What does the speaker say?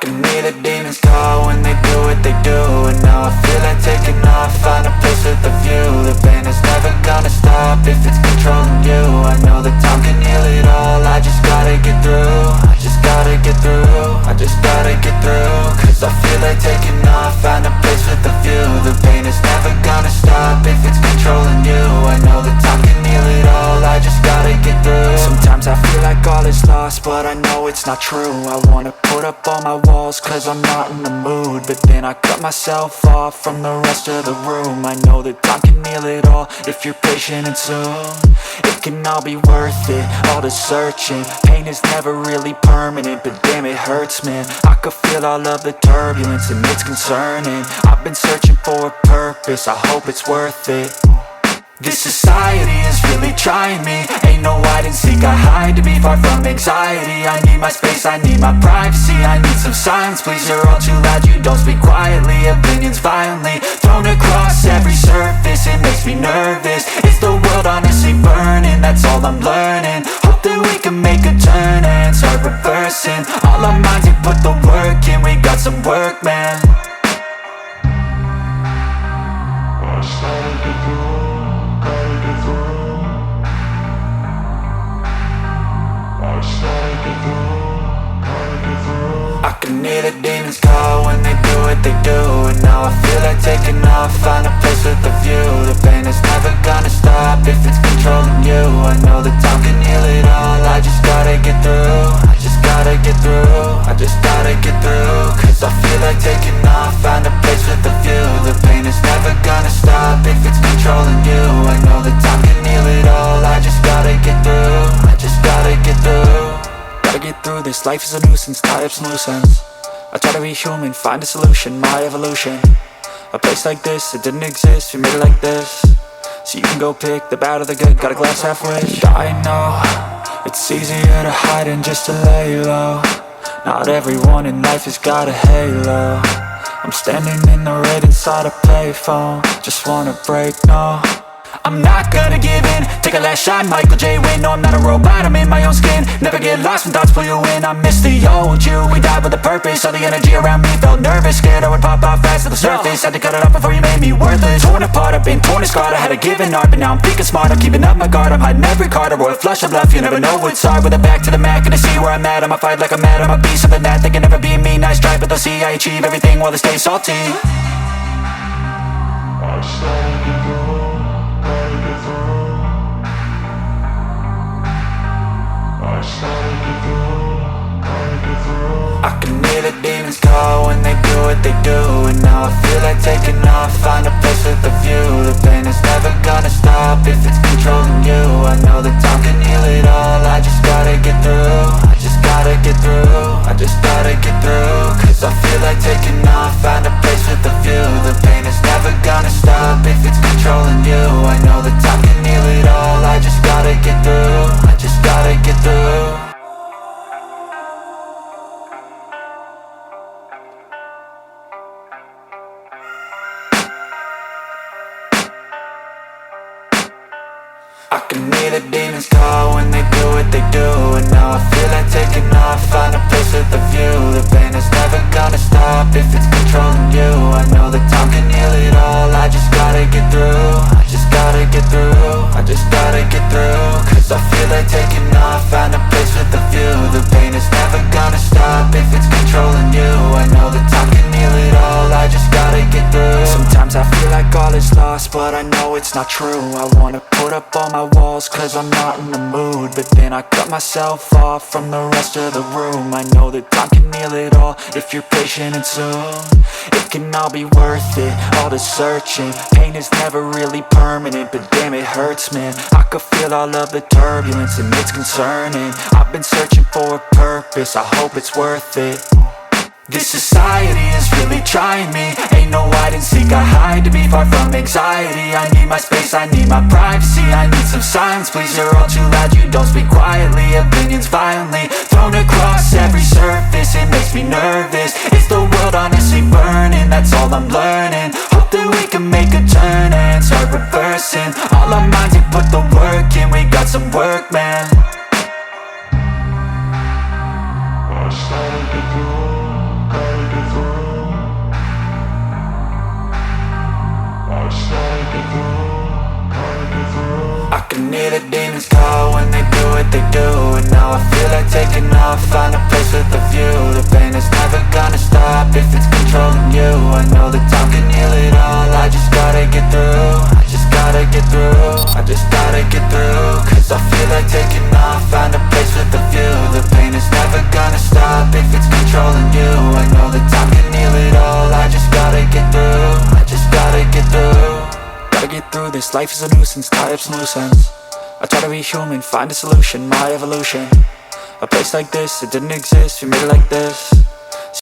can hear the demons call when they do what they do. And now I feel like taking off, find a place with a view. The pain is never gonna stop if it's controlling you. I know that time can heal it all, I just gotta get through. I just gotta get through, I just gotta get through. Cause I feel like taking off, find a place with a view. The pain is never gonna stop if it's controlling you. I know that time can heal it all, I just gotta get through. Sometimes I feel like all is lost, but I know it's not true. I wanna put up all my walls cause I'm not in the mood, but then I cut myself off from the rest of the room. I know that time can heal it all if you're patient and soon. It can all be worth it, all the searching. Pain is never really permanent, but damn it hurts, man. I could feel all of the turbulence and it's concerning. I've been searching for a purpose, I hope it's worth it. This society is really trying me. Ain't no hide and seek, I hide to be far from anxiety. I need my space, I need my privacy. I need some silence, please, you're all too loud. You don't speak quietly, opinions violently thrown across every surface. It makes me nervous, it's the world honestly burning. That's all I'm learning, hope that we can make a turn and start reversing. All our minds, we put the work in, we got some work, man. I can hear the demons call when they do what they do. And now I feel like taking off, find a place with a view. The pain is never gonna stop if it's controlling you. I know that time can heal it all, I just gotta get through. I just gotta get through, I just gotta get through. Cause I feel like taking off, find a place with a view. The pain is never gonna stop if it's controlling you. I know that time can heal it all, I just gotta get through. I just gotta get through. Gotta get through this, life is a nuisance, tie up some loose ends. I try to be human, find a solution, my evolution. A place like this, it didn't exist, we made it like this. So you can go pick the bad or the good, got a glass halfway. I know, it's easier to hide than just to lay low. Not everyone in life has got a halo. I'm standing in the red inside a payphone, just wanna break, no. I'm not gonna give in, take a last shot, Michael J. Win. No, I'm not a robot, I'm in my own skin. Never get lost when thoughts pull you in. I miss the old you, we died with a purpose. All the energy around me felt nervous, scared I would pop off fast to the surface. Had to cut it off before you made me worthless. Torn apart, I've been torn and scarred. I had a given art, but now I'm thinking smart. I'm keeping up my guard, I'm hiding every card. A royal flush of love, you never know what's hard. With a back to the mat, gonna see where I'm at. I'ma fight like I'm mad, I'ma be something that they can never be me. Nice try, but they'll see I achieve everything while they stay salty. I can hear the demons call when they do what they do. And now I feel like taking off, find a place with a view. The pain is never gonna stop if it's controlling you. I know that time can heal it all, I just gotta get through. I just gotta get through, I just gotta get through. Cause I feel like taking off, find a place with a view. The pain is never gonna stop if it's controlling you. I know that time can heal it all, I just gotta get through. I just gotta get through. I can hear the demons call when they do what they do. And now I feel like taking off, find a place with a view. The pain is never gonna stop if it's controlling you. I know that time can heal it all, I just gotta get through. I just gotta get through, I just gotta get through. Cause I feel like taking off, find a place with a view. The pain is never gonna stop if it's controlling you. I know that time can heal it all, I just gotta get through. Sometimes I feel like all is lost, but I know it's not true. I wanna put up all my walls cause I'm not in the mood, but then I cut myself off from the rest of the room. I know that time can heal it all if you're patient and soon. It can all be worth it, all the searching. Pain is never really permanent, but damn it hurts, man. I could feel all of the turbulence and it's concerning. I've been searching for a purpose, I hope it's worth it. This society is really trying me. Ain't no hide and seek, I hide to be far from anxiety. I need my space, I need my privacy. I need some silence, please, you're all too loud. You don't speak quietly, opinions violently thrown across every surface. It makes me nervous, it's the world honestly burning. That's all I'm learning, hope that we can make a turn and start reversing. All our minds, we put the work in, we got some work, man. I started to do like taking off, find a place with a view. The pain is never gonna stop if it's controlling you. I know that time can heal it all, I just gotta get through. I just gotta get through, I just gotta get through. Cause I feel like taking off, find a place with a view. The pain is never gonna stop if it's controlling you. I know that time can heal it all, I just gotta get through. I just gotta get through. Gotta get through this, life is a nuisance, tie up some loose ends. I try to be human, find a solution, my evolution. A place like this, it didn't exist, we made it like this.